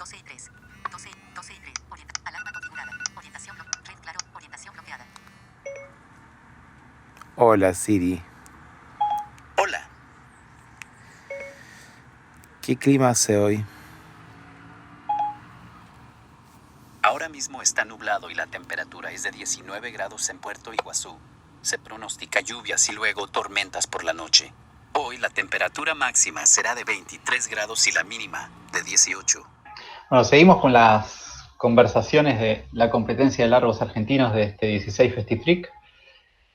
12 y 3. 12 y 3. Alarma configurada. Orientación red claro. Orientación bloqueada. Hola Siri, Hola, ¿qué clima hace hoy? ahora mismo está nublado y la temperatura es de 19 grados en Puerto Iguazú. Se pronostica lluvias y luego tormentas por la noche. Hoy la temperatura máxima será de 23 grados y la mínima de 18. Bueno, seguimos con las conversaciones de la competencia de largos argentinos de este 16 FestiFreak.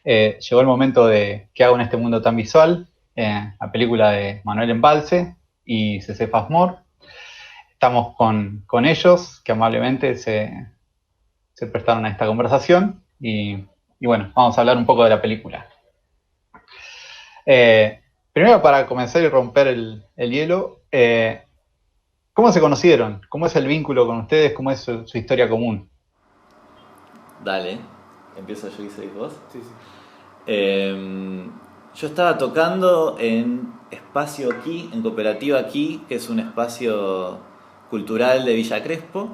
Llegó el momento de ¿Qué hago en este mundo tan visual? La película de Manuel Embalse y CC Fasmore. Estamos con ellos, que amablemente se prestaron a esta conversación. Y bueno, vamos a hablar un poco de la película. Primero, para comenzar y romper el hielo, ¿cómo se conocieron? ¿Cómo es el vínculo con ustedes? ¿Cómo es su historia común? Dale, empiezo yo y seguís vos. Sí. Yo estaba tocando en Espacio Aquí, en Cooperativa Aquí, que es un espacio cultural de Villa Crespo.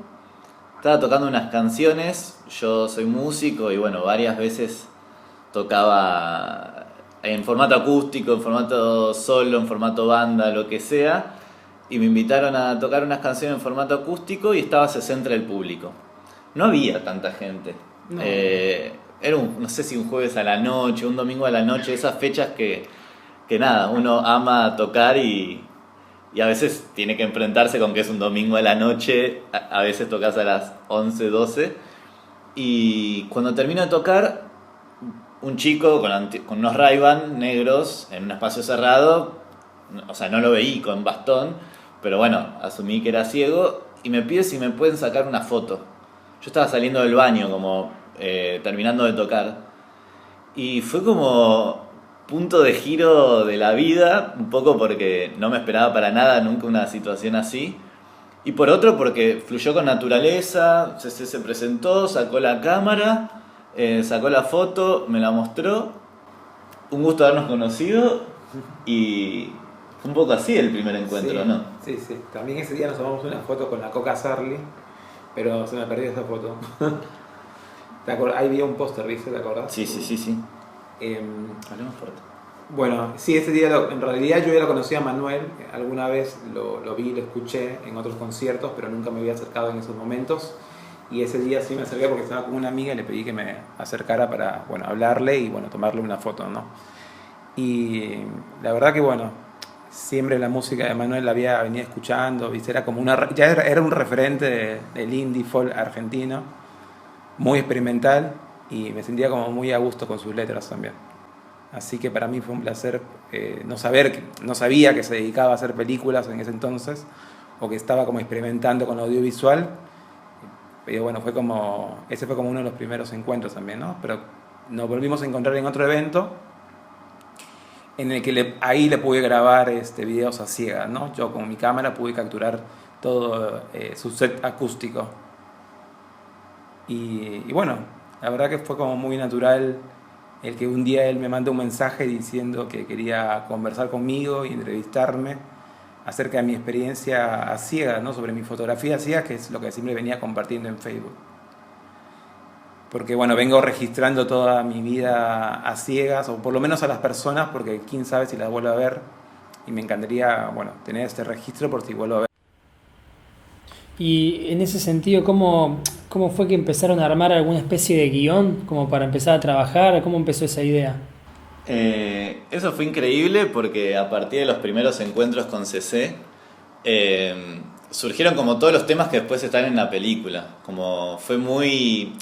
Estaba tocando unas canciones, yo soy músico y bueno, varias veces tocaba en formato acústico, en formato solo, en formato banda, lo que sea. Y me invitaron a tocar unas canciones en formato acústico y estaba 60 el público. No había tanta gente. No. Era no sé si un jueves a la noche, un domingo a la noche, esas fechas que nada, uno ama tocar y a veces tiene que enfrentarse con que es un domingo a la noche, a veces tocas a las 11, 12. Y cuando termino de tocar, un chico con unos Ray-Ban negros en un espacio cerrado, o sea, no lo veí con bastón, pero bueno, asumí que era ciego y me pide si me pueden sacar una foto. Yo estaba saliendo del baño, como terminando de tocar, y fue como punto de giro de la vida, un poco porque no me esperaba para nada nunca una situación así, y por otro porque fluyó con naturaleza. Se presentó, sacó la cámara, sacó la foto, me la mostró. Un gusto habernos conocido y fue un poco así el primer encuentro, Sí, ¿no? Sí. También ese día nos tomamos una foto con la Coca Sarli, pero se me perdió esa foto. Ahí vi un póster, ¿viste? ¿Te acordás? Sí. Hablemos fuerte. Bueno, sí, ese día en realidad yo ya lo conocía a Manuel, alguna vez lo vi, lo escuché en otros conciertos, pero nunca me había acercado en esos momentos. Y ese día sí me acerqué porque estaba con una amiga y le pedí que me acercara para, bueno, hablarle y, bueno, tomarle una foto, ¿no? Y la verdad que, bueno, siempre la música de Manuel la había venido escuchando, ¿viste? Era como ya era un referente del indie folk argentino, muy experimental, y me sentía como muy a gusto con sus letras también. Así que para mí fue un placer no sabía que se dedicaba a hacer películas en ese entonces, o que estaba como experimentando con audiovisual. Pero bueno, ese fue como uno de los primeros encuentros también, ¿no? Pero nos volvimos a encontrar en otro evento en el que ahí le pude grabar videos a ciegas, ¿no? Yo con mi cámara pude capturar todo su set acústico. Y bueno, la verdad que fue como muy natural el que un día él me mandó un mensaje diciendo que quería conversar conmigo y entrevistarme acerca de mi experiencia a ciegas, ¿no? Sobre mi fotografía a ciegas, que es lo que siempre venía compartiendo en Facebook. Porque bueno, vengo registrando toda mi vida a ciegas, o por lo menos a las personas, porque quién sabe si las vuelvo a ver, y me encantaría, bueno, tener este registro por si vuelvo a ver. Y en ese sentido, ¿cómo fue que empezaron a armar alguna especie de guión como para empezar a trabajar? ¿Cómo empezó esa idea? Eso fue increíble porque a partir de los primeros encuentros con CC surgieron como todos los temas que después están en la película. Como fue muy...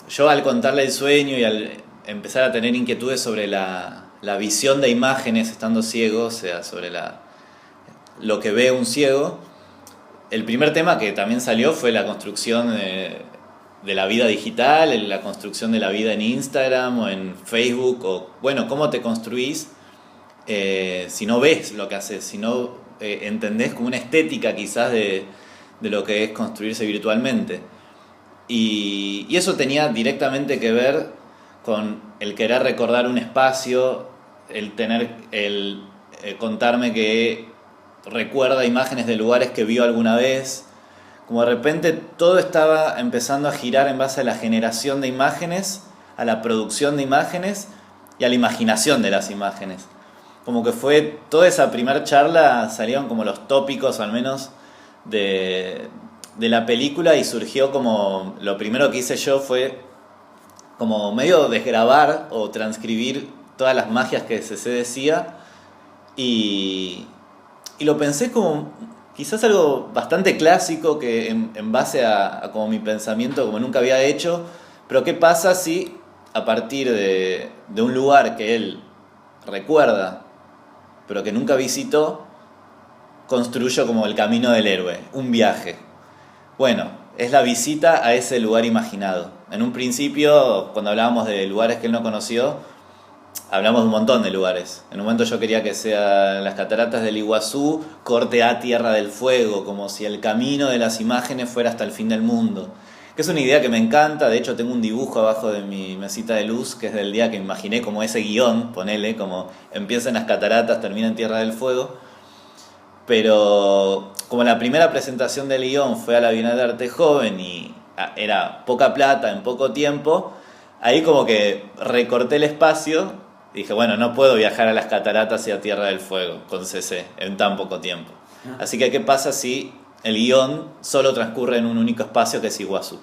Yo al contarle el sueño y al empezar a tener inquietudes sobre la visión de imágenes estando ciego, o sea, sobre lo que ve un ciego, el primer tema que también salió fue la construcción de la vida digital, la construcción de la vida en Instagram o en Facebook, o bueno, cómo te construís si no ves lo que haces, si no entendés como una estética quizás de lo que es construirse virtualmente. Y eso tenía directamente que ver con el querer recordar un espacio, el contarme que recuerda imágenes de lugares que vio alguna vez, como de repente todo estaba empezando a girar en base a la generación de imágenes, a la producción de imágenes y a la imaginación de las imágenes. Como que fue toda esa primera charla, salieron como los tópicos al menos de la película, y surgió como, lo primero que hice yo fue como medio desgrabar o transcribir todas las magias que se decía, y lo pensé como quizás algo bastante clásico, que en base a como mi pensamiento como nunca había hecho, pero ¿qué pasa si a partir de un lugar que él recuerda pero que nunca visitó, construyo como el camino del héroe, un viaje? Bueno, es la visita a ese lugar imaginado. En un principio, cuando hablábamos de lugares que él no conoció, hablamos de un montón de lugares. En un momento yo quería que sean las cataratas del Iguazú, corte a Tierra del Fuego, como si el camino de las imágenes fuera hasta el fin del mundo. Que es una idea que me encanta. De hecho tengo un dibujo abajo de mi mesita de luz, que es del día que imaginé como ese guión, ponele, como empieza en las cataratas, termina en Tierra del Fuego. Pero como la primera presentación del guión fue a la Bienal de Arte Joven y era poca plata en poco tiempo, ahí como que recorté el espacio. Dije, bueno, no puedo viajar a las cataratas y a Tierra del Fuego con CC en tan poco tiempo. Así que, ¿qué pasa si el guión solo transcurre en un único espacio, que es Iguazú?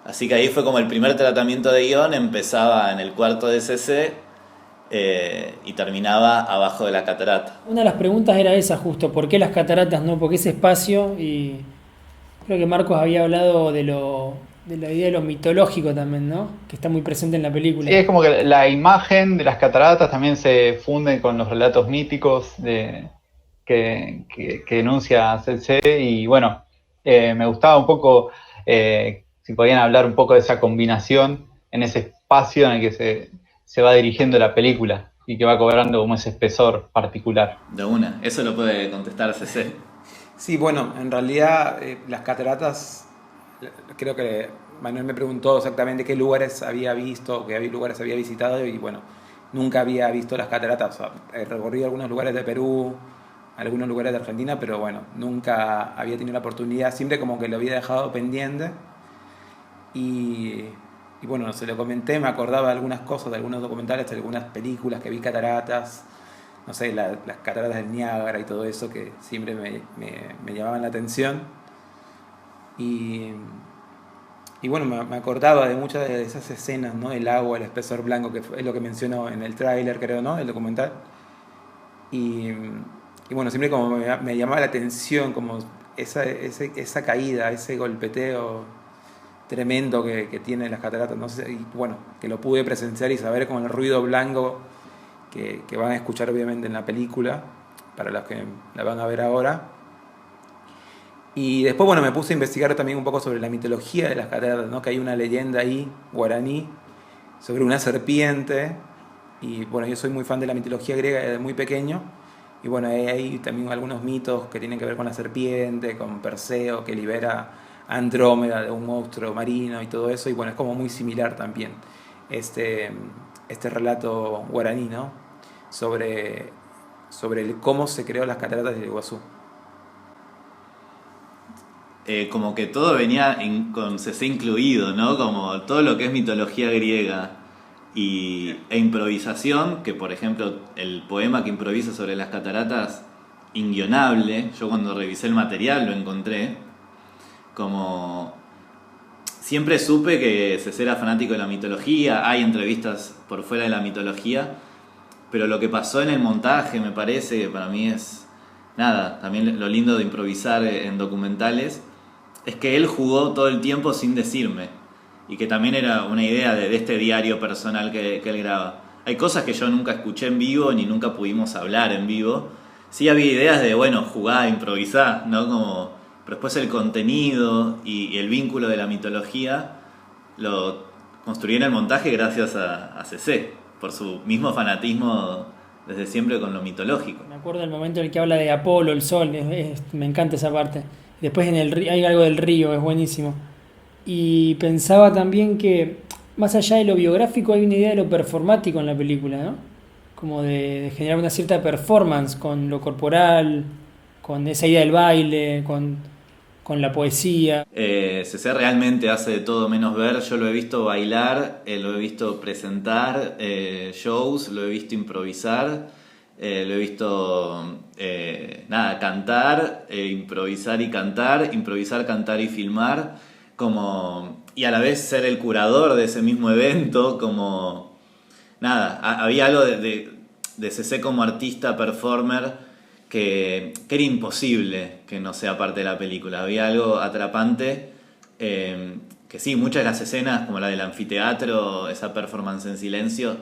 Así que ahí fue como el primer tratamiento de guión, empezaba en el cuarto de CC y terminaba abajo de la catarata. Una de las preguntas era esa justo, ¿por qué las cataratas, no? ¿Por qué ese espacio? Y creo que Marcos había hablado de la idea de lo mitológico también, ¿no? Que está muy presente en la película. Sí, es como que la imagen de las cataratas también se funde con los relatos míticos que enuncia CC, y bueno, me gustaba un poco si podían hablar un poco de esa combinación en ese espacio en el que se va dirigiendo la película y que va cobrando como ese espesor particular. De una, eso lo puede contestar CC. Sí, bueno, en realidad las cataratas, creo que Manuel me preguntó exactamente qué lugares había visto, qué lugares había visitado, y bueno, nunca había visto las cataratas. O sea, he recorrido algunos lugares de Perú, algunos lugares de Argentina, pero bueno, nunca había tenido la oportunidad, siempre como que lo había dejado pendiente. Y bueno, se lo comenté, me acordaba de algunas cosas, de algunos documentales, de algunas películas que vi cataratas, no sé, las cataratas del Niágara y todo eso, que siempre me llamaban la atención. Y bueno, me acordaba de muchas de esas escenas, ¿no? El agua, el espesor blanco, que es lo que mencionó en el tráiler, creo, ¿no? El documental. Y bueno, siempre como me llamaba la atención como esa caída, ese golpeteo tremendo que tienen las cataratas, no sé, y bueno, que lo pude presenciar y saber con el ruido blanco que van a escuchar obviamente en la película, para los que la van a ver ahora. Y después, bueno, me puse a investigar también un poco sobre la mitología de las cataratas, ¿no? Que hay una leyenda ahí, guaraní, sobre una serpiente. Y bueno, yo soy muy fan de la mitología griega desde muy pequeño. Y bueno, hay también algunos mitos que tienen que ver con la serpiente, con Perseo, que libera a Andrómeda de un monstruo marino y todo eso. Y bueno, es como muy similar también este relato guaraní, ¿no? Sobre cómo se creó las cataratas del Iguazú. Como que todo venía con CC incluido, ¿no? Como todo lo que es mitología griega e improvisación, que por ejemplo el poema que improvisa sobre las cataratas, inguionable. Yo cuando revisé el material lo encontré. Como siempre supe que CC era fanático de la mitología, hay entrevistas por fuera de la mitología, pero lo que pasó en el montaje me parece que para mí es nada, también lo lindo de improvisar en documentales, es que él jugó todo el tiempo sin decirme, y que también era una idea de este diario personal que él graba. Hay cosas que yo nunca escuché en vivo ni nunca pudimos hablar en vivo. Sí había ideas de, bueno, jugar, improvisar, ¿no? Como, pero después el contenido y el vínculo de la mitología lo construí en el montaje gracias a CC, por su mismo fanatismo desde siempre con lo mitológico. Me acuerdo del momento en el que habla de Apolo, el sol, me encanta esa parte. Después en el río, hay algo del río, es buenísimo. Y pensaba también que, más allá de lo biográfico, hay una idea de lo performático en la película, ¿no? Como de generar una cierta performance con lo corporal, con esa idea del baile, con con la poesía. CC realmente hace de todo menos ver. Yo lo he visto bailar, lo he visto presentar shows, lo he visto improvisar, lo he visto cantar, improvisar, cantar y filmar, y a la vez ser el curador de ese mismo evento, había algo de CC como artista, performer, que era imposible que no sea parte de la película. Había algo atrapante, que sí, muchas de las escenas, como la del anfiteatro, esa performance en silencio,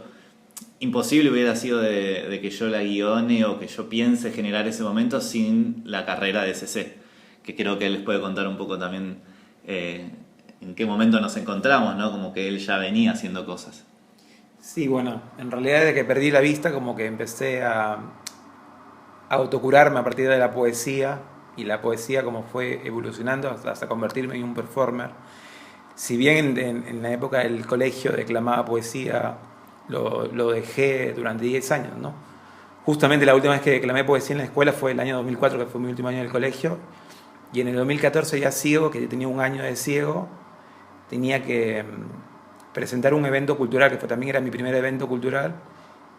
imposible hubiera sido de que yo la guione o que yo piense generar ese momento sin la carrera de CC, que creo que él les puede contar un poco también en qué momento nos encontramos, ¿no? Como que él ya venía haciendo cosas. Sí, bueno, en realidad desde que perdí la vista como que empecé a autocurarme a partir de la poesía, y la poesía como fue evolucionando hasta convertirme en un performer. Si bien en la época del colegio declamaba poesía, lo dejé durante 10 años, ¿no? Justamente la última vez que declamé poesía en la escuela fue el año 2004, que fue mi último año del colegio, y en el 2014 ya ciego, que tenía un año de ciego, tenía que presentar un evento cultural, que también era mi primer evento cultural,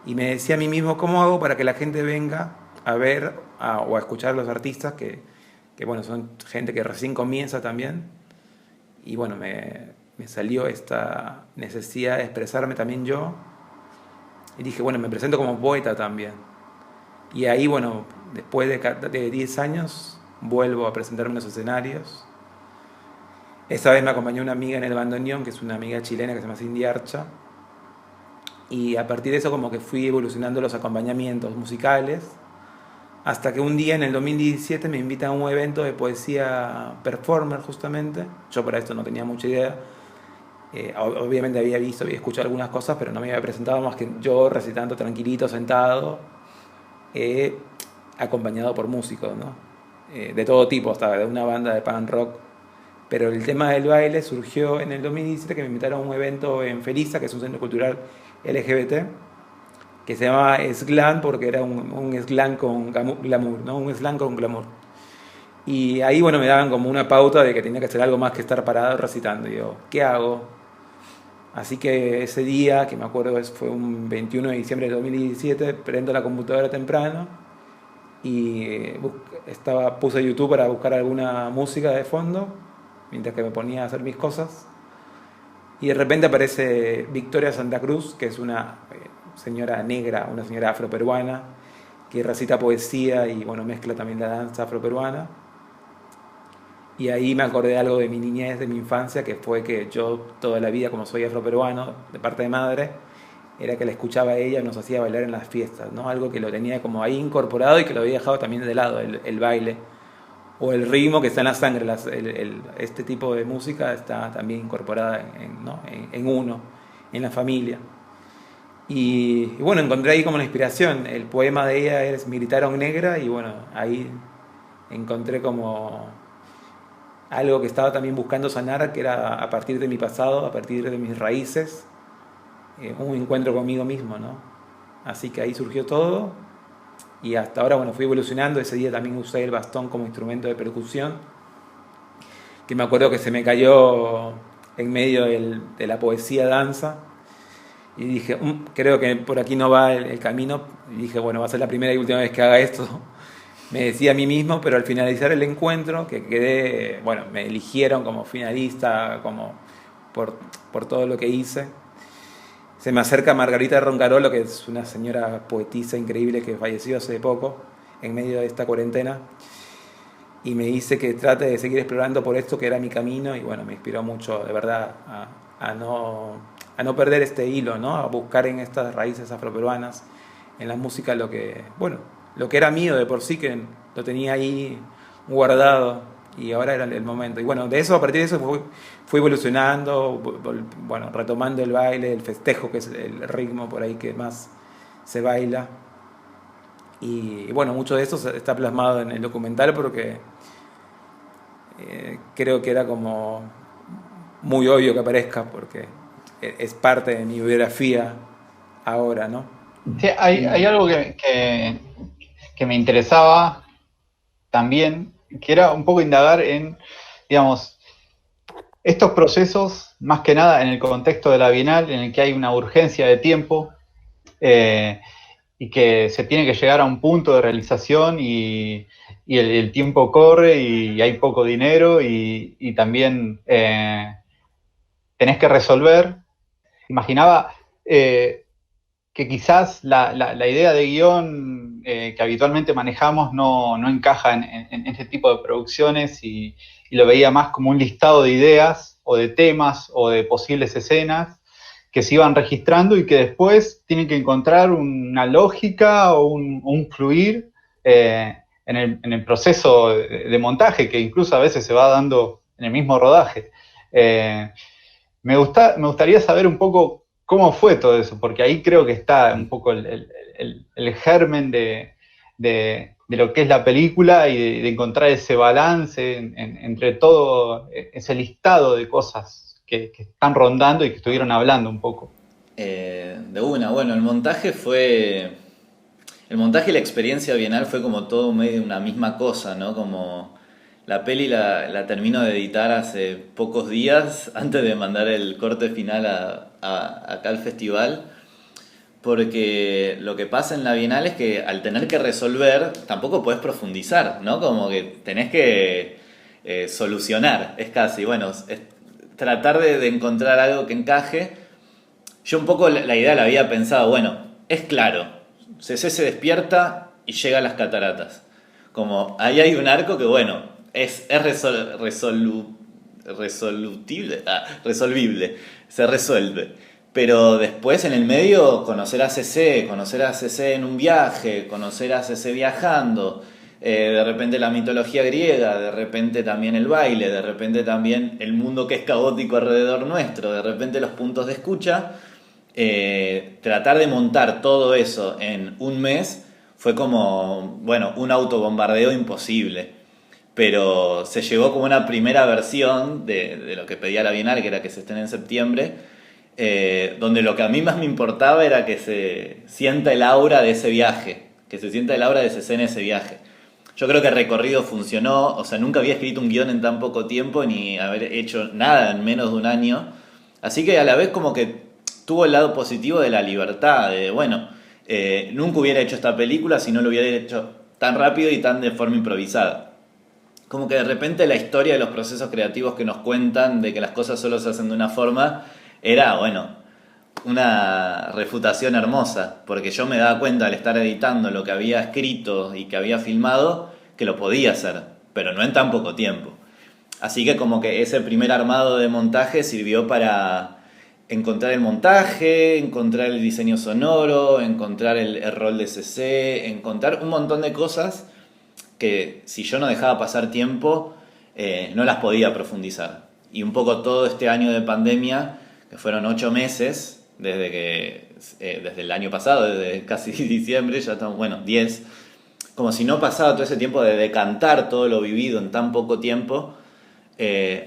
y me decía a mí mismo, ¿cómo hago para que la gente venga a ver o a escuchar a los artistas que bueno, son gente que recién comienza también? Y bueno, me salió esta necesidad de expresarme también yo, y dije, bueno, me presento como poeta también. Y ahí, bueno, después de 10 años, vuelvo a presentarme en los escenarios. Esta vez me acompañó una amiga en el bandoneón, que es una amiga chilena que se llama Cindy Archa, y a partir de eso como que fui evolucionando los acompañamientos musicales, hasta que un día en el 2017 me invitan a un evento de poesía performer justamente. Yo para esto no tenía mucha idea. Obviamente había escuchado algunas cosas, pero no me había presentado más que yo recitando tranquilito, sentado, acompañado por músicos, ¿no? De todo tipo, hasta de una banda de punk rock. Pero el tema del baile surgió en el 2017, que me invitaron a un evento en Felisa, que es un centro cultural LGBT, que se llamaba Slam, porque era un slam con glamour, ¿no? Un slam con glamour. Y ahí, bueno, me daban como una pauta de que tenía que hacer algo más que estar parado recitando. Y yo, ¿qué hago? Así que ese día, que me acuerdo fue un 21 de diciembre de 2017, prendo la computadora temprano y puse YouTube para buscar alguna música de fondo, mientras que me ponía a hacer mis cosas. Y de repente aparece Victoria Santa Cruz, que es una señora negra, una señora afroperuana, que recita poesía y bueno, mezcla también la danza afroperuana. Y ahí me acordé de algo de mi niñez, de mi infancia, que fue que yo toda la vida, como soy afroperuano, de parte de madre, era que la escuchaba a ella y nos hacía bailar en las fiestas, ¿no? Algo que lo tenía como ahí incorporado y que lo había dejado también de lado, el baile o el ritmo que está en la sangre. Este tipo de música está también incorporada en uno, en la familia. Y bueno, encontré ahí como la inspiración. El poema de ella es Mi gritaron negra, y bueno, ahí encontré como algo que estaba también buscando sanar, que era a partir de mi pasado, a partir de mis raíces, un encuentro conmigo mismo, ¿no? Así que ahí surgió todo, y hasta ahora, bueno, fui evolucionando. Ese día también usé el bastón como instrumento de percusión, que me acuerdo que se me cayó en medio de la poesía danza, y dije, creo que por aquí no va el camino, y dije, bueno, va a ser la primera y última vez que haga esto, me decía a mí mismo. Pero al finalizar el encuentro, que quedé, bueno, me eligieron como finalista, como por todo lo que hice, se me acerca Margarita Roncarolo, que es una señora poetisa increíble que falleció hace poco, en medio de esta cuarentena, y me dice que trate de seguir explorando por esto que era mi camino. Y bueno, me inspiró mucho, de verdad, a no perder este hilo, ¿no? A buscar en estas raíces afroperuanas, en la música, lo que era mío de por sí, que lo tenía ahí guardado, y ahora era el momento. Y bueno, a partir de eso fui evolucionando, bueno, retomando el baile, el festejo, que es el ritmo por ahí que más se baila. Y bueno, mucho de eso está plasmado en el documental, porque creo que era como muy obvio que aparezca, porque es parte de mi biografía ahora, ¿no? Sí, hay algo que me interesaba también, que era un poco indagar en, digamos, estos procesos, más que nada en el contexto de la Bienal, en el que hay una urgencia de tiempo y que se tiene que llegar a un punto de realización y el tiempo corre y hay poco dinero y también tenés que resolver. Imaginaba que quizás la idea de guión que habitualmente manejamos no encaja en este tipo de producciones y lo veía más como un listado de ideas o de temas o de posibles escenas que se iban registrando y que después tienen que encontrar una lógica o un fluir en el proceso de montaje, que incluso a veces se va dando en el mismo rodaje. Me gustaría saber un poco cómo fue todo eso, porque ahí creo que está un poco el germen de lo que es la película y de encontrar ese balance entre todo ese listado de cosas que están rondando y que estuvieron hablando un poco. De una, bueno, el montaje y la experiencia bienal fue como todo medio una misma cosa, ¿no? Como la peli la termino de editar hace pocos días antes de mandar el corte final acá al festival, porque lo que pasa en la bienal es que al tener que resolver tampoco podés profundizar, ¿no? Como que tenés que solucionar, es casi, bueno, es tratar de encontrar algo que encaje. Yo un poco la idea la había pensado, bueno, es claro, CC se despierta y llega a las cataratas. Como ahí hay un arco que, bueno, es resolvible, se resuelve. Pero después en el medio conocer a CC en un viaje, conocer a CC viajando, de repente la mitología griega, de repente también el baile, de repente también el mundo que es caótico alrededor nuestro, de repente los puntos de escucha. Tratar de montar todo eso en un mes fue como, bueno, un autobombardeo imposible. Pero se llegó como una primera versión de lo que pedía la Bienal, que era que se estén en septiembre, donde lo que a mí más me importaba era que se sienta el aura de ese viaje, que se sienta el aura de ese en ese viaje. Yo creo que el recorrido funcionó, o sea, nunca había escrito un guión en tan poco tiempo, ni haber hecho nada en menos de un año. Así que a la vez como que tuvo el lado positivo de la libertad, de bueno, nunca hubiera hecho esta película si no lo hubiera hecho tan rápido y tan de forma improvisada. Como que de repente la historia de los procesos creativos que nos cuentan de que las cosas solo se hacen de una forma era, bueno, una refutación hermosa, porque yo me daba cuenta al estar editando lo que había escrito y que había filmado, que lo podía hacer, pero no en tan poco tiempo. Así que como que ese primer armado de montaje sirvió para encontrar el montaje, encontrar el diseño sonoro, encontrar el rol de CC, encontrar un montón de cosas que si yo no dejaba pasar tiempo, no las podía profundizar. Y un poco todo este año de pandemia, que fueron 8 meses, desde el año pasado, desde casi diciembre, ya estamos, bueno, 10, como si no pasaba todo ese tiempo de decantar todo lo vivido en tan poco tiempo.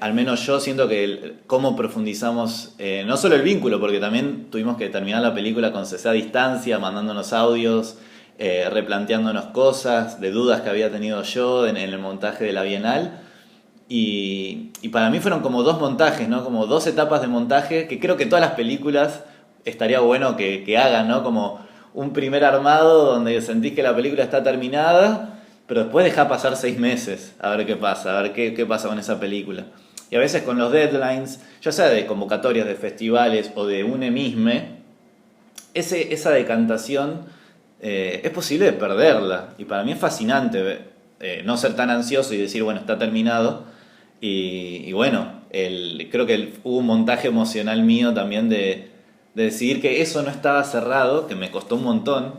Al menos yo siento que cómo profundizamos, no solo el vínculo, porque también tuvimos que terminar la película con CC a distancia, mandándonos audios, replanteándonos cosas, de dudas que había tenido yo en el montaje de la Bienal. Y para mí fueron como 2 montajes, ¿no? Como 2 etapas de montaje que creo que todas las películas estaría bueno que hagan, ¿no? Como un primer armado donde sentís que la película está terminada, pero después dejá pasar 6 meses a ver qué pasa, a ver qué pasa con esa película. Y a veces con los deadlines, ya sea de convocatorias de festivales o de un emisme, esa decantación es posible de perderla. Y para mí es fascinante no ser tan ansioso y decir, bueno, está terminado. Y bueno, creo que hubo un montaje emocional mío también de decidir que eso no estaba cerrado, que me costó un montón,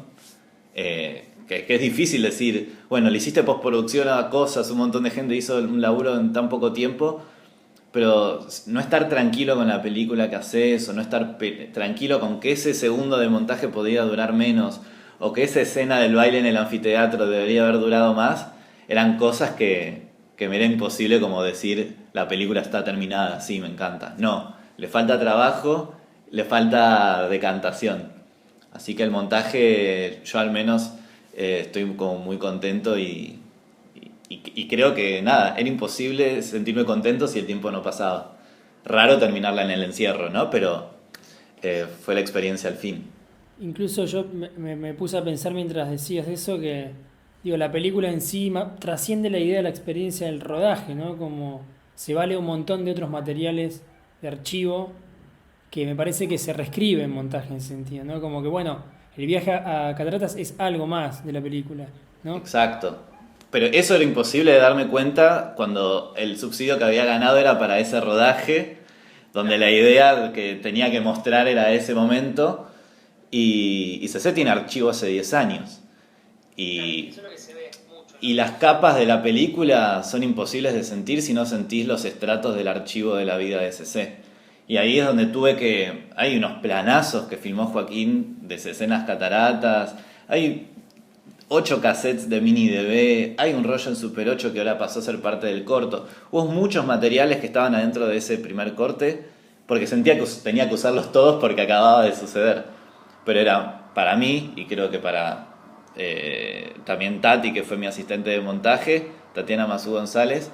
que es difícil decir, bueno, le hiciste postproducción a cosas, un montón de gente hizo un laburo en tan poco tiempo, pero no estar tranquilo con la película que haces, o no estar tranquilo con que ese segundo de montaje podía durar menos, o que esa escena del baile en el anfiteatro debería haber durado más, eran cosas que me era imposible como decir, la película está terminada, sí, me encanta. No, le falta trabajo, le falta decantación. Así que el montaje, yo al menos estoy como muy contento y y creo que nada, era imposible sentirme contento si el tiempo no pasaba. Raro terminarla en el encierro, ¿no? Pero fue la experiencia al fin. Incluso yo me puse a pensar mientras decías eso que, digo, la película en sí trasciende la idea de la experiencia del rodaje, ¿no? Como se vale un montón de otros materiales de archivo que me parece que se reescribe en montaje en ese sentido, ¿no? Como que, bueno, el viaje a Cataratas es algo más de la película, ¿no? Exacto. Pero eso era imposible de darme cuenta cuando el subsidio que había ganado era para ese rodaje, donde la idea que tenía que mostrar era ese momento, y CC tiene archivo hace 10 años. Y las capas de la película son imposibles de sentir si no sentís los estratos del archivo de la vida de CC. Y ahí es donde hay unos planazos que filmó Joaquín de CC en las cataratas, hay 8 cassettes de mini DV, hay un rollo en Super 8 que ahora pasó a ser parte del corto. Hubo muchos materiales que estaban adentro de ese primer corte porque sentía que tenía que usarlos todos porque acababa de suceder. Pero era para mí, y creo que para también Tati, que fue mi asistente de montaje, Tatiana Mazú González,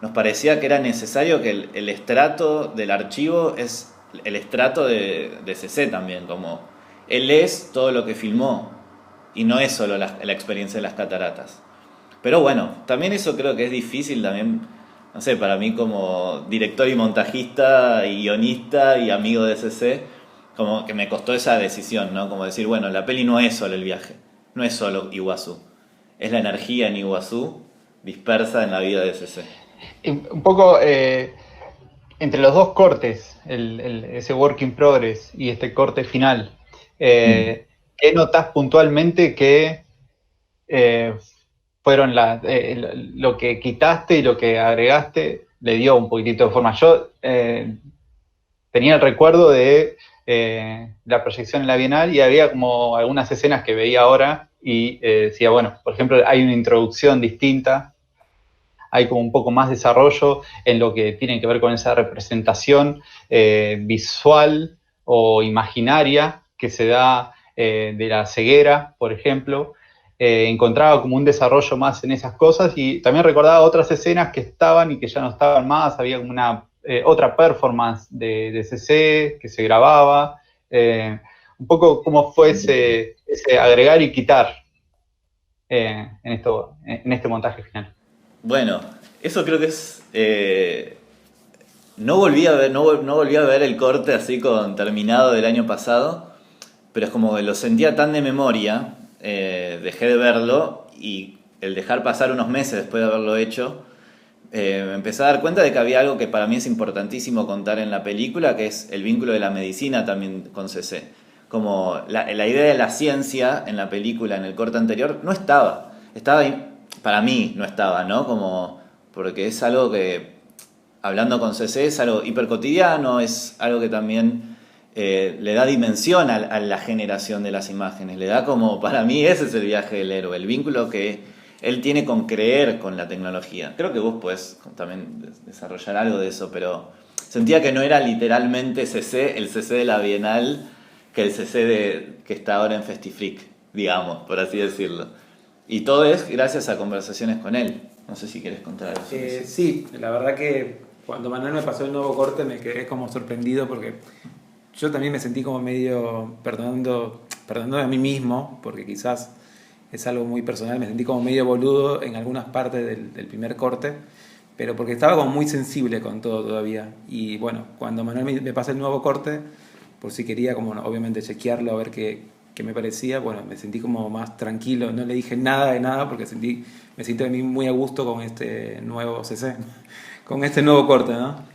nos parecía que era necesario que el estrato del archivo es el estrato de CC también, como él es todo lo que filmó y no es solo la experiencia de las cataratas. Pero bueno, también eso creo que es difícil también, no sé, para mí como director y montajista y guionista y amigo de CC, como que me costó esa decisión, ¿no? Como decir, bueno, la peli no es solo el viaje, no es solo Iguazú, es la energía en Iguazú dispersa en la vida de CC. Un poco entre los dos cortes, ese work in progress y este corte final, ¿qué notas puntualmente que fueron lo que quitaste y lo que agregaste le dio un poquitito de forma? Yo tenía el recuerdo de la proyección en la Bienal y había como algunas escenas que veía ahora y decía, bueno, por ejemplo, hay una introducción distinta, hay como un poco más desarrollo en lo que tiene que ver con esa representación visual o imaginaria que se da de la ceguera, por ejemplo. Encontraba como un desarrollo más en esas cosas y también recordaba otras escenas que estaban y que ya no estaban más. Había como una otra performance de CC que se grababa. Un poco cómo fue ese agregar y quitar en este montaje final. Bueno, eso creo que es... No volví a ver el corte así terminado del año pasado, pero es como que lo sentía tan de memoria, dejé de verlo y el dejar pasar unos meses después de haberlo hecho, me empecé a dar cuenta de que había algo que para mí es importantísimo contar en la película, que es el vínculo de la medicina también con CC. Como la idea de la ciencia en la película, en el corte anterior, no estaba ahí. Para mí no estaba, ¿no? Como, porque es algo que, hablando con CC, es algo hiper cotidiano, es algo que también le da dimensión a la generación de las imágenes. Le da como, para mí ese es el viaje del héroe, el vínculo que él tiene con creer con la tecnología. Creo que vos podés también desarrollar algo de eso, pero sentía que no era literalmente CC, el CC de la Bienal, que el CC que está ahora en Festifreak, digamos, por así decirlo. Y todo es gracias a conversaciones con él. No sé si quieres contar algo sobre eso. Sí, la verdad que cuando Manuel me pasó el nuevo corte me quedé como sorprendido porque yo también me sentí como medio perdonando a mí mismo, porque quizás es algo muy personal, me sentí como medio boludo en algunas partes del primer corte, pero porque estaba como muy sensible con todo todavía. Y bueno, cuando Manuel me pasa el nuevo corte, por si quería como obviamente chequearlo a ver qué me parecía, bueno, me sentí como más tranquilo, no le dije nada de nada porque me siento de mí muy a gusto con este nuevo CC, con este nuevo corte, ¿no?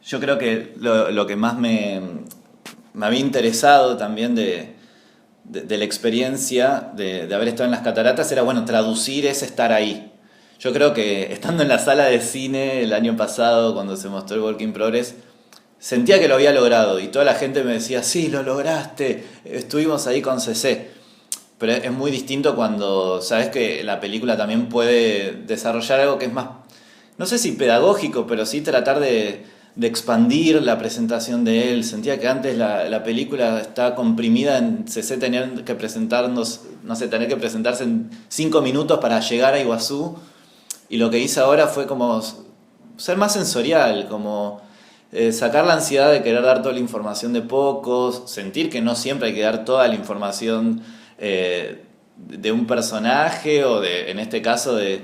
Yo creo que lo que más me había interesado también de la experiencia de haber estado en las cataratas era, bueno, traducir ese estar ahí. Yo creo que estando en la sala de cine el año pasado, cuando se mostró el Work in Progress, sentía que lo había logrado y toda la gente me decía, sí, lo lograste, estuvimos ahí con CC. Pero es muy distinto cuando sabes que la película también puede desarrollar algo que es más, no sé si pedagógico, pero sí tratar de de expandir la presentación de él. Sentía que antes la película estaba comprimida en CC, tener que presentarnos, no sé, tener que presentarse en 5 minutos para llegar a Iguazú, y lo que hice ahora fue como ser más sensorial, como sacar la ansiedad de querer dar toda la información de pocos, sentir que no siempre hay que dar toda la información de un personaje o en este caso de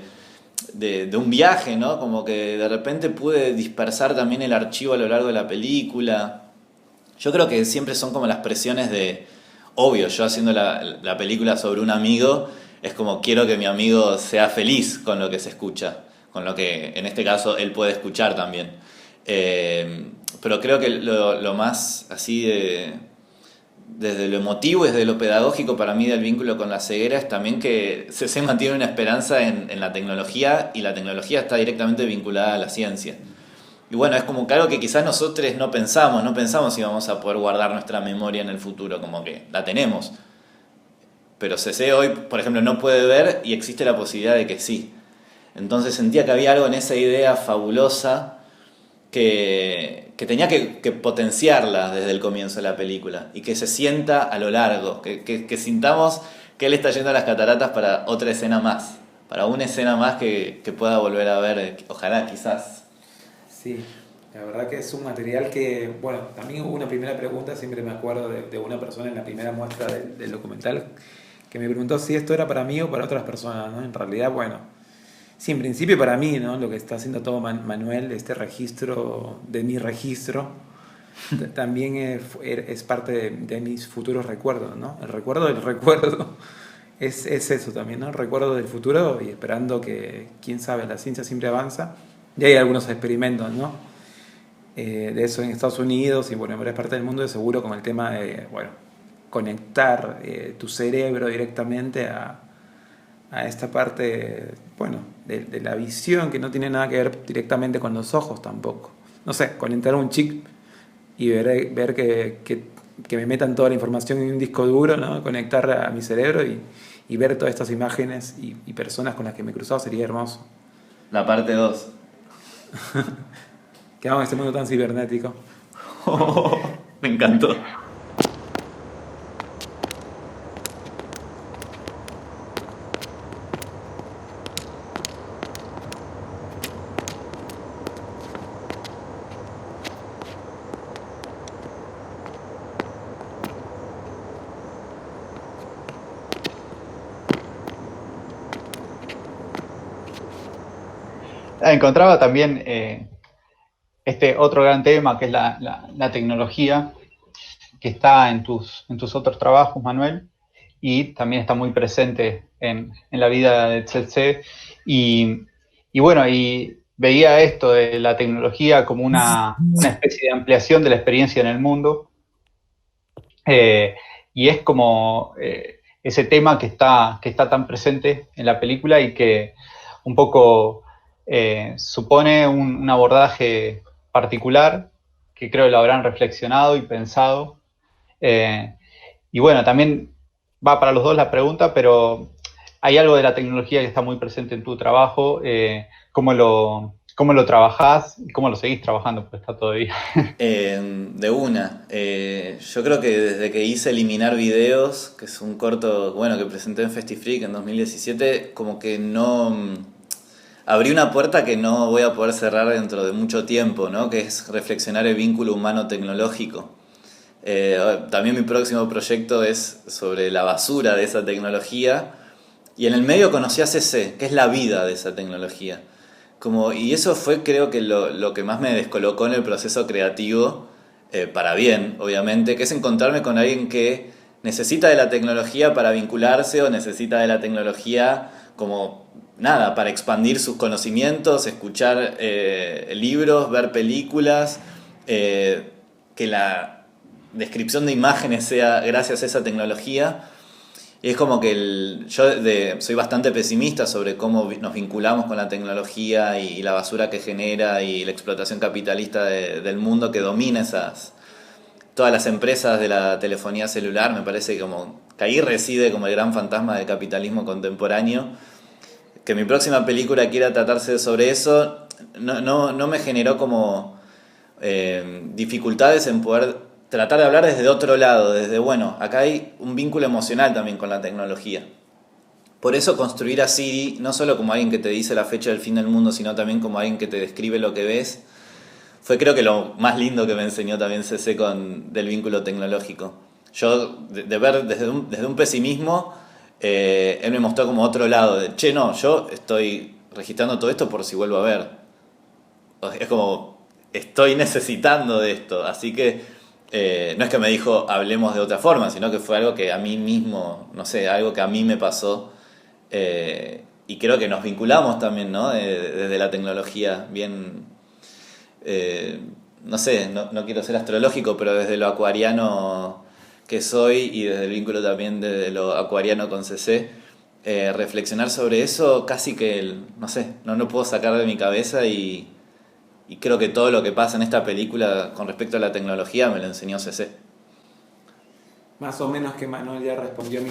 un viaje, ¿no? Como que de repente pude dispersar también el archivo a lo largo de la película. Yo creo que siempre son como las presiones obvio, yo haciendo la película sobre un amigo, es como quiero que mi amigo sea feliz con lo que se escucha, con lo que en este caso él puede escuchar también. Pero creo que lo más así desde lo emotivo y desde lo pedagógico para mí del vínculo con la ceguera es también que CC mantiene una esperanza en la tecnología, y la tecnología está directamente vinculada a la ciencia. Y bueno, es como que algo que quizás nosotros no pensamos si vamos a poder guardar nuestra memoria en el futuro, como que la tenemos. Pero CC hoy, por ejemplo, no puede ver, y existe la posibilidad de que sí. Entonces sentía que había algo en esa idea fabulosa que tenía que potenciarla desde el comienzo de la película, y que se sienta a lo largo, que sintamos que él está yendo a las cataratas para otra escena más, para una escena más que pueda volver a ver, ojalá, quizás. Sí, la verdad que es un material que, bueno, también hubo una primera pregunta, siempre me acuerdo de una persona en la primera muestra del documental, que me preguntó si esto era para mí o para otras personas, ¿no? En realidad, bueno, sí, en principio para mí, ¿no? Lo que está haciendo todo Manuel, este registro de mi registro, también es parte de mis futuros recuerdos, ¿no? El recuerdo del recuerdo es eso también, ¿no? El recuerdo del futuro, y esperando que, quién sabe, la ciencia siempre avanza. Y hay algunos experimentos, ¿no? De eso en Estados Unidos y, bueno, en varias partes del mundo, de seguro, con el tema de, bueno, conectar tu cerebro directamente a esta parte, bueno, de la visión, que no tiene nada que ver directamente con los ojos tampoco. No sé, conectar un chip y ver que me metan toda la información en un disco duro, ¿no? Conectar a mi cerebro y ver todas estas imágenes y personas con las que me he cruzado sería hermoso. La parte 2. Quedamos en este mundo tan cibernético. Me encantó. Encontraba también este otro gran tema, que es la tecnología, que está en tus otros trabajos, Manuel, y también está muy presente en la vida de CC. Y bueno, y veía esto de la tecnología como una especie de ampliación de la experiencia en el mundo, y es como ese tema que está tan presente en la película, y que un poco supone un abordaje particular, que creo que lo habrán reflexionado y pensado. Y bueno, también va para los dos la pregunta, pero hay algo de la tecnología que está muy presente en tu trabajo. ¿Cómo lo trabajás y cómo lo seguís trabajando? Pues está todavía. De una. Yo creo que desde que hice Eliminar Videos, que es un corto, bueno, que presenté en FestiFreak en 2017, como que no... abrí una puerta que no voy a poder cerrar dentro de mucho tiempo, ¿no? Que es reflexionar el vínculo humano-tecnológico. También mi próximo proyecto es sobre la basura de esa tecnología, y en el medio conocí a CC, que es la vida de esa tecnología. Y eso fue, creo que lo que más me descolocó en el proceso creativo, para bien, obviamente, que es encontrarme con alguien que necesita de la tecnología para vincularse, o necesita de la tecnología como nada, para expandir sus conocimientos, escuchar libros, ver películas, que la descripción de imágenes sea gracias a esa tecnología. Y es como que yo soy bastante pesimista sobre cómo nos vinculamos con la tecnología y la basura que genera, y la explotación capitalista del mundo que domina todas las empresas de la telefonía celular. Me parece que ahí reside como el gran fantasma del capitalismo contemporáneo. Que mi próxima película quiera tratarse sobre eso no me generó como dificultades en poder tratar de hablar desde otro lado, desde, bueno, acá hay un vínculo emocional también con la tecnología. Por eso construir a Siri, no solo como alguien que te dice la fecha del fin del mundo, sino también como alguien que te describe lo que ves, fue creo que lo más lindo que me enseñó también CC del vínculo tecnológico. Yo, de ver desde un pesimismo, él me mostró como otro lado, de, che, no, yo estoy registrando todo esto por si vuelvo a ver. Es como, estoy necesitando de esto, así que no es que me dijo hablemos de otra forma, sino que fue algo que a mí mismo, no sé, algo que a mí me pasó, y creo que nos vinculamos también, ¿no? Desde la tecnología, bien, no sé, no quiero ser astrológico, pero desde lo acuariano que soy y desde el vínculo también de lo acuariano con CC, reflexionar sobre eso casi que, no sé, no lo puedo sacar de mi cabeza y creo que todo lo que pasa en esta película con respecto a la tecnología me lo enseñó CC. Más o menos que Manuel ya respondió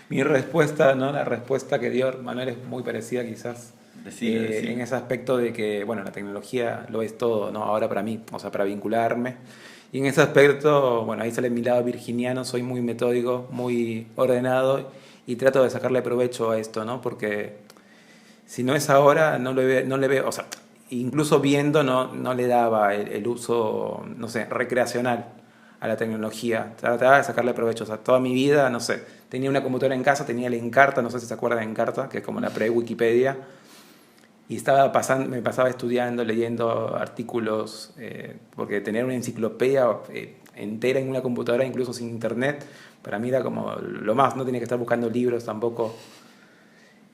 mi respuesta, ¿no? La respuesta que dio Manuel es muy parecida quizás. En ese aspecto de que, bueno, la tecnología lo es todo, ¿no? Ahora para mí, o sea, para vincularme. Y en ese aspecto, bueno, ahí sale mi lado virginiano, soy muy metódico, muy ordenado y trato de sacarle provecho a esto, ¿no? Porque si no es ahora, no le veo, o sea, incluso viendo no le daba el uso, no sé, recreacional a la tecnología. Trataba de sacarle provecho, o sea, toda mi vida, no sé, tenía una computadora en casa, tenía el Encarta, no sé si se acuerdan de Encarta, que es como la pre-Wikipedia, y me pasaba estudiando, leyendo artículos, porque tener una enciclopedia entera en una computadora, incluso sin internet, para mí era como lo más, no tenía que estar buscando libros tampoco.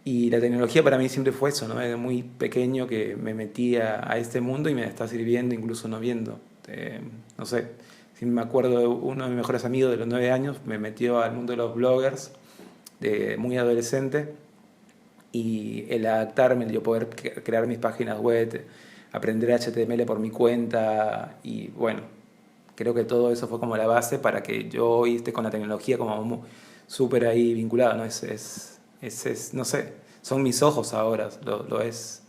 Y la tecnología para mí siempre fue eso, ¿no? Desde muy pequeño que me metía a este mundo y me está sirviendo incluso no viendo. No sé, si me acuerdo de uno de mis mejores amigos de los 9 años, me metió al mundo de los bloggers, de muy adolescente, y el adaptarme, yo poder crear mis páginas web, aprender HTML por mi cuenta, y bueno, creo que todo eso fue como la base para que yo hoy esté con la tecnología como súper ahí vinculado, ¿no? No sé, son mis ojos ahora, lo es.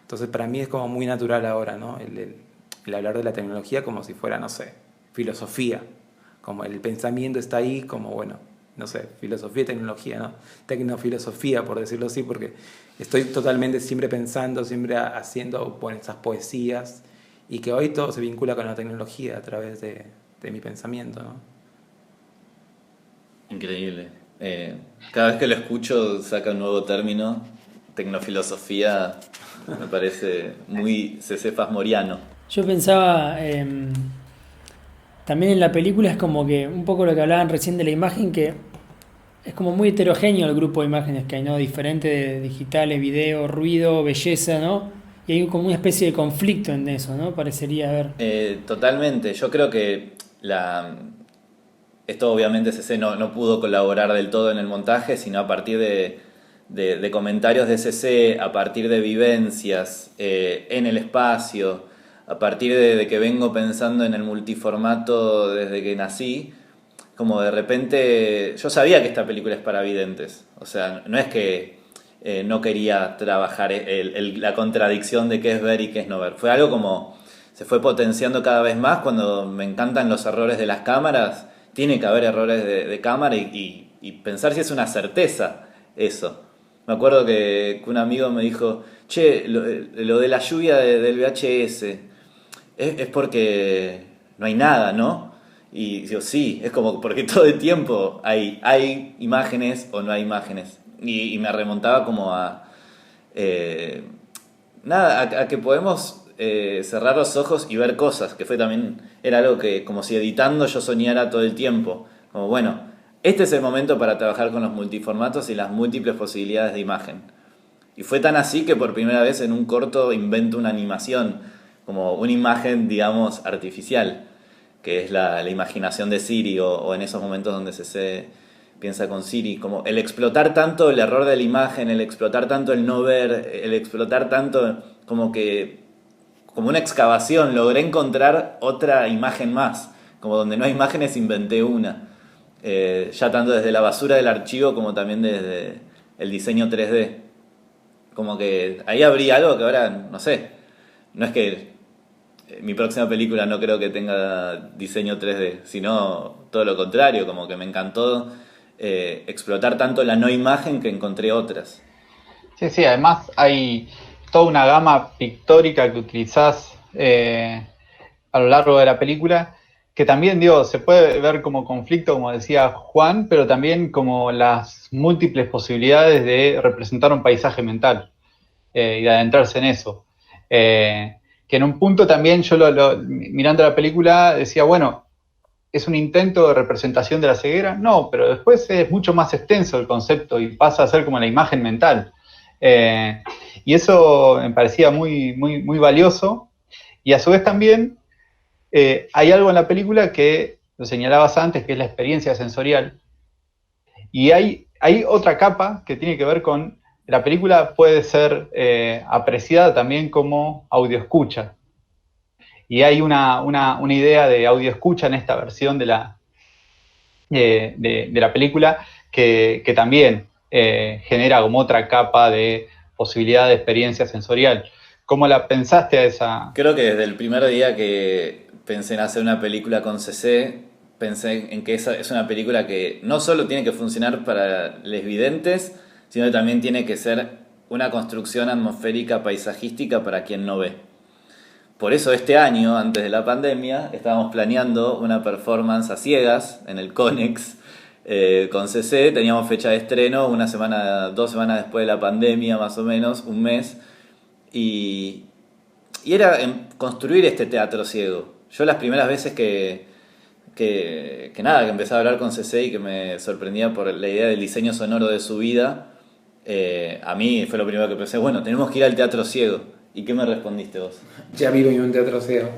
Entonces para mí es como muy natural ahora, ¿no? El hablar de la tecnología como si fuera, no sé, filosofía, como el pensamiento está ahí, como bueno, no sé, filosofía y tecnología, ¿no? Tecnofilosofía, por decirlo así, porque estoy totalmente siempre pensando, siempre haciendo esas poesías, y que hoy todo se vincula con la tecnología a través de mi pensamiento, ¿no? Increíble. Cada vez que lo escucho saca un nuevo término. Tecnofilosofía me parece muy CC Fasmoriano. Yo pensaba también en la película, es como que un poco lo que hablaban recién de la imagen, que es como muy heterogéneo el grupo de imágenes que hay, ¿no? Diferente de digitales, video, ruido, belleza, ¿no? Y hay como una especie de conflicto en eso, ¿no? Parecería haber. Totalmente. Yo creo que esto obviamente CC no pudo colaborar del todo en el montaje, sino a partir de comentarios de CC, a partir de vivencias en el espacio, a partir de que vengo pensando en el multiformato desde que nací, como de repente yo sabía que esta película es para videntes, o sea, no es que no quería trabajar la contradicción de qué es ver y qué es no ver, fue algo como se fue potenciando cada vez más. Cuando me encantan los errores de las cámaras, tiene que haber errores de cámara y pensar si es una certeza eso. Me acuerdo que un amigo me dijo, che, lo de la lluvia del VHS es porque no hay nada, ¿no? Y digo, sí, es como porque todo el tiempo hay imágenes o no hay imágenes. Y me remontaba como a que podemos cerrar los ojos y ver cosas, que era algo que como si editando yo soñara todo el tiempo. Como bueno, este es el momento para trabajar con los multiformatos y las múltiples posibilidades de imagen. Y fue tan así que por primera vez en un corto invento una animación, como una imagen, digamos, artificial, que es la imaginación de Siri, o en esos momentos donde se piensa con Siri, como el explotar tanto el error de la imagen, el explotar tanto el no ver, el explotar tanto como una excavación, logré encontrar otra imagen más, como donde no hay imágenes inventé una, ya tanto desde la basura del archivo como también desde el diseño 3D, como que ahí abrí algo que ahora, no sé, no es que mi próxima película no creo que tenga diseño 3D, sino todo lo contrario, como que me encantó explotar tanto la no imagen que encontré otras. Sí, sí, además hay toda una gama pictórica que utilizás a lo largo de la película, que también, digo, se puede ver como conflicto, como decía Juan, pero también como las múltiples posibilidades de representar un paisaje mental y de adentrarse en eso. Que en un punto también yo mirando la película decía, bueno, ¿es un intento de representación de la ceguera? No, pero después es mucho más extenso el concepto y pasa a ser como la imagen mental. Y eso me parecía muy, muy, muy valioso. Y a su vez también hay algo en la película que lo señalabas antes, que es la experiencia sensorial. Y hay otra capa que tiene que ver con la película puede ser apreciada también como audioescucha. Y hay una idea de audioescucha en esta versión de la película que también genera como otra capa de posibilidad de experiencia sensorial. ¿Cómo la pensaste a esa? Creo que desde el primer día que pensé en hacer una película con CC, pensé en que esa es una película que no solo tiene que funcionar para los videntes, sino que también tiene que ser una construcción atmosférica, paisajística para quien no ve. Por eso este año, antes de la pandemia, estábamos planeando una performance a ciegas en el Conex con CC. Teníamos fecha de estreno 2 semanas después de la pandemia, más o menos, un mes. Y era construir este teatro ciego. Yo las primeras veces que empecé a hablar con CC y que me sorprendía por la idea del diseño sonoro de su vida, a mí fue lo primero que pensé, bueno, tenemos que ir al teatro ciego. ¿Y qué me respondiste vos? Ya vivo en un teatro ciego.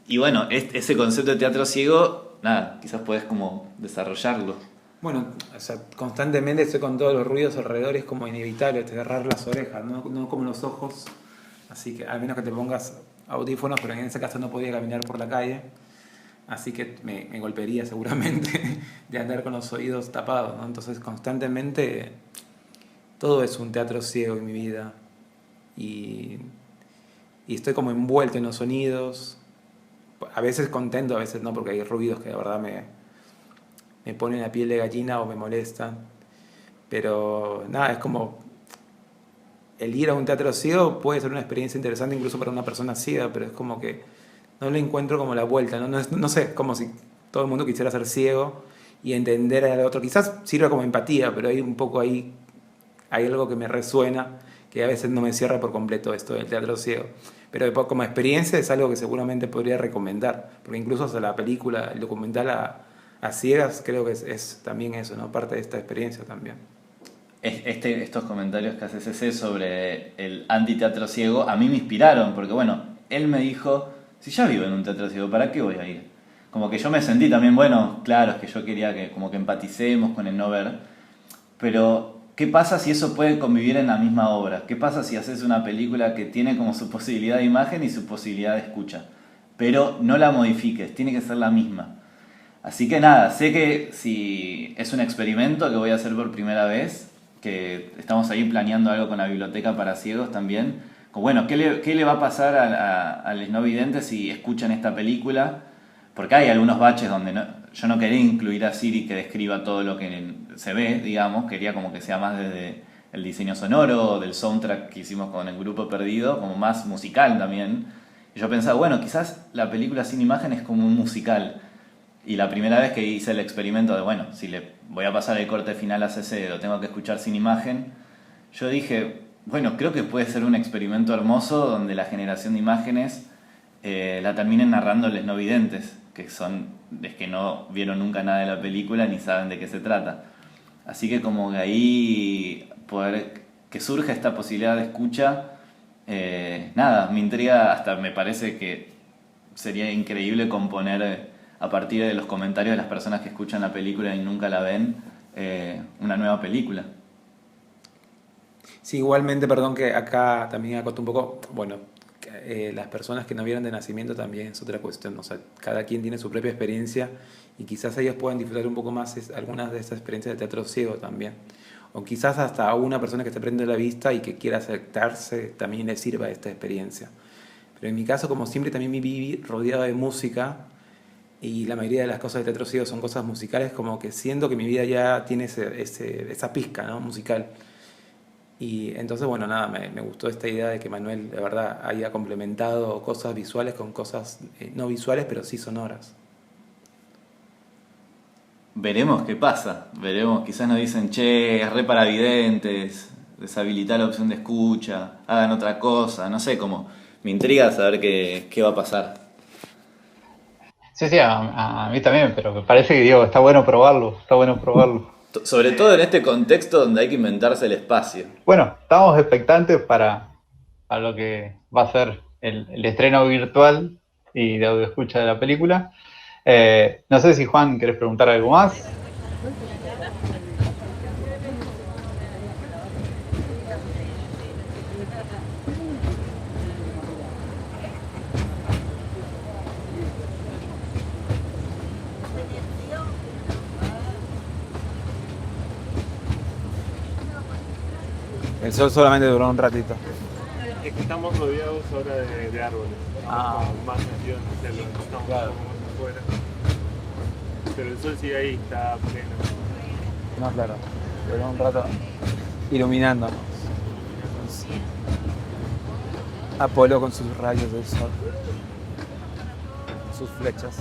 Y bueno, ese concepto de teatro ciego, nada, quizás podés como desarrollarlo. Bueno, o sea, constantemente estoy con todos los ruidos alrededor, es como inevitable cerrar las orejas, no como los ojos. Así que al menos que te pongas audífonos, pero en ese caso no podía caminar por la calle. Así que me golpearía seguramente de andar con los oídos tapados, ¿no? Entonces constantemente todo es un teatro ciego en mi vida. Y estoy como envuelto en los sonidos, a veces contento, a veces no, porque hay ruidos que de verdad me ponen la piel de gallina o me molestan, pero nada, es como el ir a un teatro ciego puede ser una experiencia interesante incluso para una persona ciega, pero es como que no le encuentro como la vuelta, no sé, como si todo el mundo quisiera ser ciego y entender al otro, quizás sirva como empatía, pero hay un poco ahí, hay algo que me resuena, que a veces no me cierra por completo esto del teatro ciego. Pero como experiencia es algo que seguramente podría recomendar, porque incluso hasta la película, el documental a ciegas, creo que es también eso, ¿no? Parte de esta experiencia también. Estos comentarios que hace CC sobre el antiteatro ciego a mí me inspiraron, porque bueno, él me dijo, si ya vivo en un teatro ciego, ¿para qué voy a ir? Como que yo me sentí también, bueno, claro, es que yo quería que como que empaticemos con el no ver, pero ¿qué pasa si eso puede convivir en la misma obra? ¿Qué pasa si haces una película que tiene como su posibilidad de imagen y su posibilidad de escucha? Pero no la modifiques, tiene que ser la misma. Así que nada, sé que si es un experimento que voy a hacer por primera vez, que estamos ahí planeando algo con la biblioteca para ciegos también, como bueno, ¿qué le va a pasar a los no videntes si escuchan esta película? Porque hay algunos baches donde yo no quería incluir a Siri que describa todo lo que se ve, digamos, quería como que sea más desde el diseño sonoro, del soundtrack que hicimos con el Grupo Perdido, como más musical también. Y yo pensaba, bueno, quizás la película sin imagen es como un musical. Y la primera vez que hice el experimento de, bueno, si le voy a pasar el corte final a CC, lo tengo que escuchar sin imagen, yo dije, bueno, creo que puede ser un experimento hermoso donde la generación de imágenes la terminen narrando los no videntes, que son los que no vieron nunca nada de la película ni saben de qué se trata. Así que como que ahí que surja esta posibilidad de escucha, nada, me intriga, hasta me parece que sería increíble componer a partir de los comentarios de las personas que escuchan la película y nunca la ven, una nueva película. Sí, igualmente, perdón que acá también acoto un poco, bueno, las personas que no vieron de nacimiento también es otra cuestión, o sea, cada quien tiene su propia experiencia y quizás ellos puedan disfrutar un poco más algunas de estas experiencias de teatro ciego también, o quizás hasta a una persona que esté perdiendo la vista y que quiera acercarse también le sirva esta experiencia. Pero en mi caso, como siempre, también me viví rodeado de música y la mayoría de las cosas de Teatro Ciego son cosas musicales, como que siento que mi vida ya tiene esa pizca, ¿no? Musical. Y entonces, bueno, nada, me gustó esta idea de que Manuel, de verdad, haya complementado cosas visuales con cosas no visuales, pero sí sonoras. Veremos qué pasa. Veremos, quizás nos dicen, che, es re para videntes, deshabilitar la opción de escucha, hagan otra cosa, no sé, como me intriga saber qué va a pasar. Sí, a mí también, pero me parece que digo, está bueno probarlo. Sobre todo en este contexto donde hay que inventarse el espacio. Bueno, estamos expectantes para lo que va a ser el estreno virtual y de audio escucha de la película. No sé si Juan, ¿querés preguntar algo más? El sol solamente duró un ratito. Es que estamos rodeados ahora de árboles. Más metidos en el cielo, estamos Claro. un poco más afuera. Pero el sol sigue ahí, está pleno. No, claro. Duró un rato iluminándonos. Apolo con sus rayos del sol. Sus flechas.